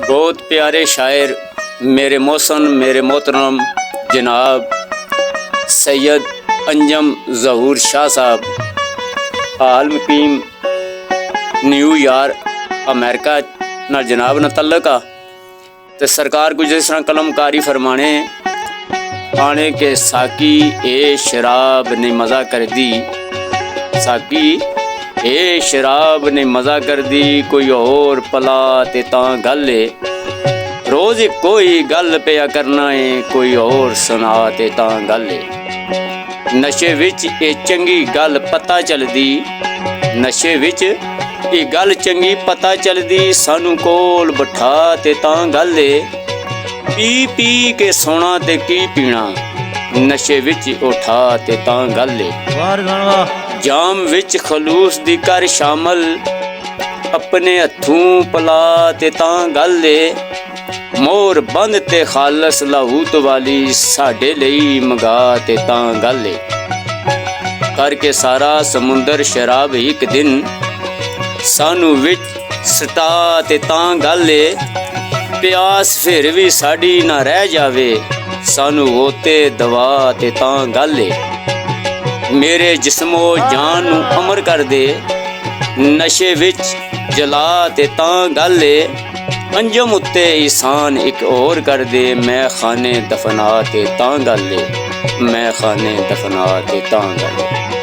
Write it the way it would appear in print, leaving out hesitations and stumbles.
बहुत प्यारे शायर मेरे मोहसन मेरे मोहतरम जनाब सैयद अंजम ज़हूर शाह साहब हाल मुकीम न्यूयॉर्क अमेरिका नाल जनाब ना तल्लक आ ते सरकार को जिस तरह कलमकारी फरमाने आने के साकी ए शराब ने मज़ा कर दी, साकी ए शराब ने मज़ा कर दी, कोई और पला ते तां गल है। रोज़ कोई गल पिया करना है, कोई और सुना ते तां गल है। नशे विच ए चंगी गल पता चलदी, नशे विच ए गल चंगी पता चलदी, सानू कोल बिठा ते तां गल है। पी पी के सोना ते की पीना, नशे विच उठा ते तां गल है। जाम विच खलूस दी कर शामल, अपने हथों पला ते तां गल है। मोर बंद ते खालस लाहूत वाली, साडे लई मंगा ते तां गल है। करके सारा समुंदर शराब एक दिन, सानू विच सटा ते तां गल है। प्यास फिर भी साड़ी ना रह जावे, सानू होते दवा ते तां गल है। मेरे जिस्मो जान नू अमर कर दे, नशे विच जला ते तां गल है। अंजम उत्ते ईसान एक और कर दे, मैं खाने दफना ते तां गल है, मैं खाने दफना ते तां गल है।